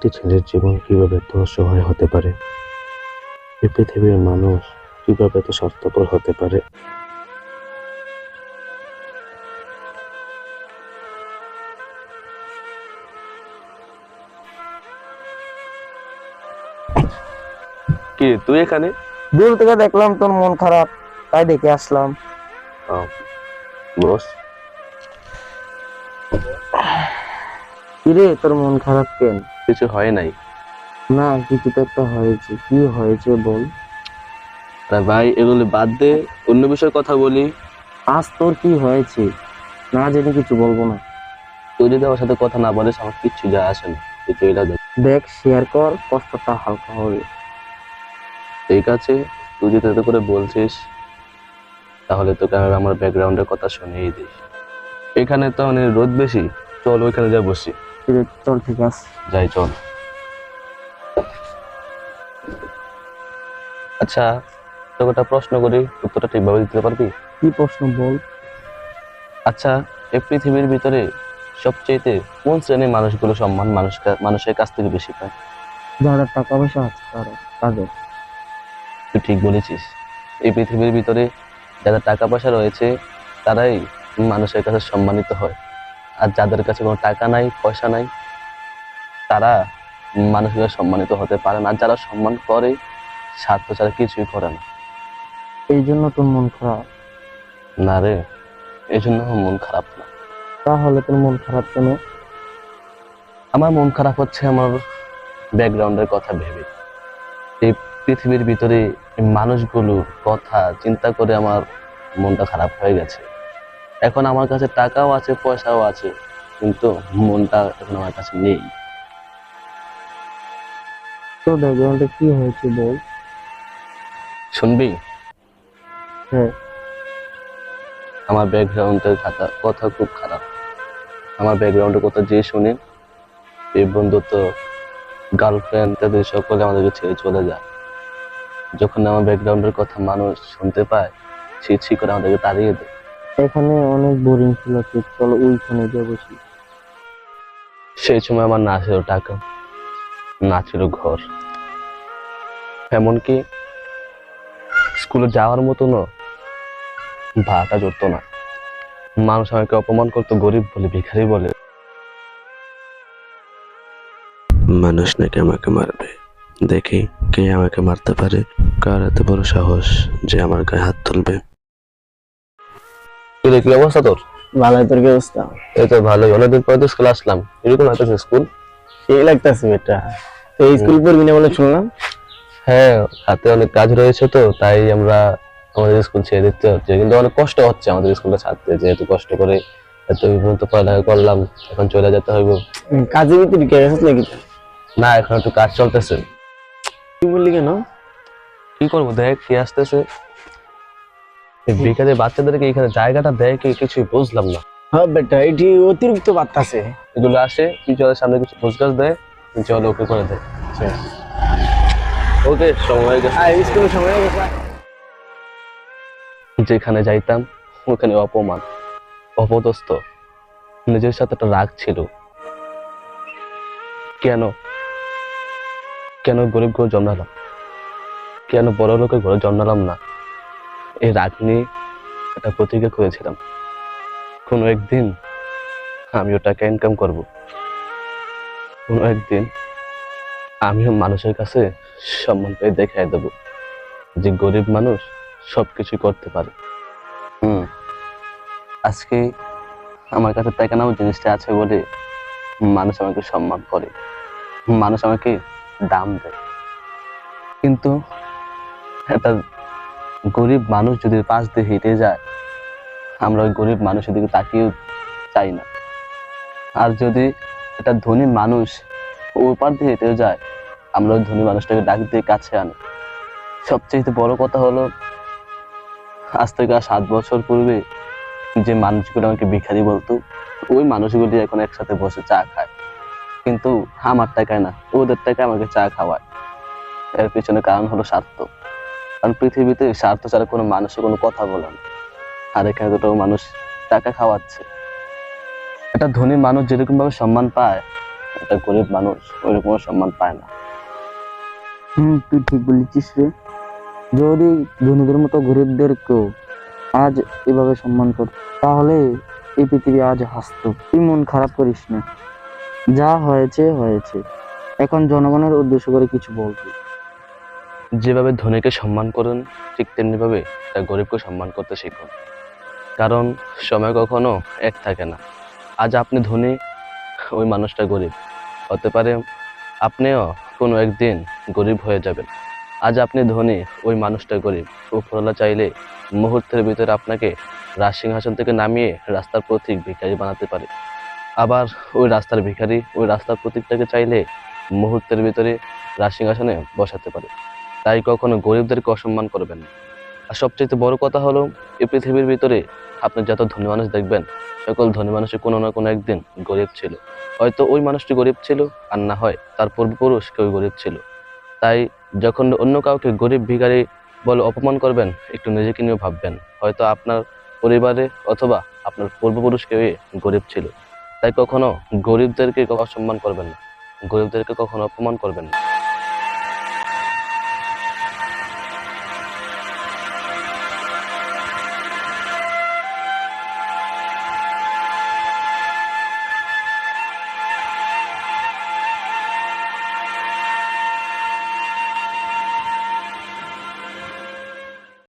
একটি ছেলের জীবন কিভাবে এত অসহায় হতে পারে? এই পৃথিবীর মানুষ কিভাবে এত স্বার্থপর হতে পারে? কি তুই এখানে? দূর থেকে দেখলাম তোর মন খারাপ, তাই দেখে আসলাম। বস। কিরে, তোর মন খারাপ কেন? কিছু হয় নাই। না, কিছু তো একটা হয়েছে। কি হয়েছে বল। আরে ভাই, এগুলো বাদ দে, অন্য বিষয়ে কথা বলি। আজ তোর কি হয়েছে? না জেনে কিছু বলবো না। তুই যদি আমার সাথে কথা না বলিস আমার কিচ্ছু যায় আসে না। তুই চলে যা। দেখ, শেয়ার কর, কষ্টটা হালকা হবে। ঠিক আছে, তুই যদি এত করে বলছিস তাহলে তোকে আমি আমার ব্যাকগ্রাউন্ডের কথা শুনিয়ে দিই। এখানে তো অনেক রোদ বেশি, চল ওইখানে যা বসি। চল, ঠিক আছে। যাই চল। আচ্ছা, তোকে একটা প্রশ্ন করি, উত্তরটা ঠিকভাবে দিতে পারবি? কি প্রশ্ন বল। আচ্ছা, এই পৃথিবীর ভিতরে সবচেয়ে কোন শ্রেণীর মানুষগুলো সম্মান মানুষের কাছ থেকে বেশি পায়? যারা টাকা পয়সা আছে তাদের। তুই ঠিক বলেছিস। এই পৃথিবীর ভিতরে যাদের টাকা পয়সা রয়েছে তারাই মানুষের কাছে সম্মানিত হয়, আর যাদের কাছে কোনো টাকা নাই, পয়সা নাই, তারা মানুষের কাছে সম্মানিত হতে পারে না। আর যারা সম্মান করে স্বার্থ ছাড়া কিছুই করে না। এই জন্য তোর মন খারাপ? না রে, এই জন্য আমার মন খারাপ না। তাহলে তোর মন খারাপ কেন? আমার মন খারাপ হচ্ছে আমার ব্যাকগ্রাউন্ডের কথা ভেবে। এই পৃথিবীর ভিতরে এই মানুষগুলোর কথা চিন্তা করে আমার মনটা খারাপ হয়ে গেছে। এখন আমার কাছে টাকাও আছে, পয়সাও আছে, কিন্তু মনটা এখন আমার কাছে নেই। তোর ব্যাকগ্রাউন্ডে কি হয়েছে বল। শুনবি? হ্যাঁ। আমার ব্যাকগ্রাউন্ডের কথা খুব খারাপ। আমার ব্যাকগ্রাউন্ডের কথা যে শুনে, এই বন্ধুত্ব, গার্লফ্রেন্ড, তাদের সকলে আমাদেরকে ছেড়ে চলে যায়। যখন আমার ব্যাকগ্রাউন্ডের কথা মানুষ শুনতে পায়, ছি করে আমাদেরকে তাড়িয়ে দেয়। এখানে অনেক বোরিং ছিল, চলো ওইখানে গিয়ে বসি। সেই সময় আমার না ছিল টাকা, না ছিল ঘর, এমনকি স্কুলে যাওয়ার মতনও ভাড়াটা জুটতো না। মানুষ আমাকে অপমান করতো, গরিব বলে, ভিখারি বলে। মানুষ নাকি আমাকে মারবে, দেখি কে আমাকে মারতে পারে। কার এত বড় সাহস যে আমার গায়ে হাত তুলবে? কি অবস্থা তোর? ভালো, তোর কি অবস্থা? এই তো ভালোই। অনেকদিন পরে তো স্কুল আসলাম, এরকম লাগতেছে স্কুল। সেই লাগতেছে বেটা। এই স্কুল পড়বি না বলে শুনলাম। হ্যাঁ, হাতে অনেক কাজ রয়েছে তো তাই আমরা আমাদের স্কুল ছেড়ে দিতে হচ্ছে, কিন্তু অনেক কষ্ট হচ্ছে আমাদের স্কুলটা ছাড়তে। যেহেতু কষ্ট করে এত পর্যন্ত পড়ালেখা করলাম, এখন চলে যেতে হইব। কাজের ভিতরে ঢুকে গেছিস নাকি? না, এখন একটু কাজ চলতেছে। কি বললি কেন? কি করবো, দেখ কে আসতেছে। এই বেকারে বাচ্চাদেরকে এখানে জায়গাটা দেয় কি কিছুই বুঝলাম না। হ্যাঁ বেটা, এটি অতিরিক্ত বাতাসে। এগুলো আসে টিচারের সামনে কিছু ঘুষঘাস দেয়, টিচার ওকে করে দেয়। ওকে, সময় হয়ে গেছে। স্কুলের সময় হয়ে গেছে। যেখানে যাইতাম ওখানে অপমান, অপদস্থ, নিজের সাথে একটা রাগ ছিল। কেন কেন গরিব ঘরে জন্মালাম, কেন বড় লোকের ঘরে জন্মালাম না? এই রাগ নিয়ে একটা প্রতিজ্ঞা করেছিলাম, কোনো একদিন আমিও টাকা ইনকাম করব, কোনো একদিন আমিও মানুষের কাছে সম্মান পেয়ে দেখাই দেব যে গরিব মানুষ সবকিছু করতে পারে। আজকে আমার কাছে টাকা নাও জিনিসটা আছে বলে মানুষ আমাকে সম্মান করে, মানুষ আমাকে দাম দেয়। কিন্তু একটা গরিব মানুষ যদি পাশ দিয়ে হেঁটে যায়, আমরা ওই গরিব মানুষের দিকে তাকিয়েও চাই না। আর যদি একটা ধনী মানুষ ওপার দিয়ে হেঁটেও যায়, আমরা ওই ধনী মানুষটাকে ডাক দিয়ে কাছে আনি। সবচেয়ে বড় কথা হলো, আজ থেকে 7 বছর পূর্বে যে মানুষগুলো আমাকে ভিখারি বলতো, ওই মানুষগুলি এখন একসাথে বসে চা খায়, কিন্তু আমার টাকায় না, ওদের টাকায় আমাকে চা খাওয়ায়। এর পিছনে কারণ হলো স্বার্থ। কারণ পৃথিবীতে স্বার্থ ছাড়া কোনো মানুষের কোনো কথা বলে না, আর এখানে দুটো মানুষ টাকা খাওয়াচ্ছে। একটা ধনী মানুষ যেরকম ভাবে সম্মান পায়, একটা গরিব মানুষ ওইরকম সম্মান পায় না। তুই ঠিক বলেছিস রে। যদি ধনীদের মতো গরিবদেরকেও আজ এভাবে সম্মান করত, তাহলে এই পৃথিবী আজ হাসতো। তুই মন খারাপ করিস না, যা হয়েছে হয়েছে। এখন জনগণের উদ্দেশ্য করে কিছু বলবি। যেভাবে ধনীকে সম্মান করেন ঠিক তেমনি ভাবে একটা গরিবকে সম্মান করতে শিখুন, কারণ সময় কখনো এক থাকে না। আজ আপনি ধনী, ওই মানুষটা গরিব হতে পারে, আপনিও কোনো একদিন গরিব হয়ে যাবেন। আজ আপনি ধনী, ওই মানুষটা গরিব। উপরওয়ালা চাইলে মুহূর্তের ভিতরে আপনাকে রাজসিংহাসন থেকে নামিয়ে রাস্তার পথিক ভিখারি বানাতে পারে। আবার ওই রাস্তার ভিখারি ওই রাস্তার পথিকটাকে চাইলে মুহূর্তের ভিতরে রাজসিংহাসনে বসাতে পারে। তাই কখনো গরিবদেরকে অসম্মান করবেন না। আর সবচেয়ে বড় কথা হলো, এই পৃথিবীর ভিতরে আপনি যত ধনী মানুষ দেখবেন, সকল ধনী মানুষের কোনো না কোনো একদিন গরিব ছিল। হয়তো ওই মানুষটি গরিব ছিল, আর না হয় তার পূর্বপুরুষ কেউ গরিব ছিল। তাই যখন অন্য কাউকে গরিব ভিখারি বলে অপমান করবেন, একটু নিজেকে নিয়েও ভাববেন, হয়তো আপনার পরিবারে অথবা আপনার পূর্বপুরুষ কেউ গরিব ছিল। তাই কখনো গরিবদেরকে অসম্মান করবেন না, গরিবদেরকে কখনো অপমান করবেন না।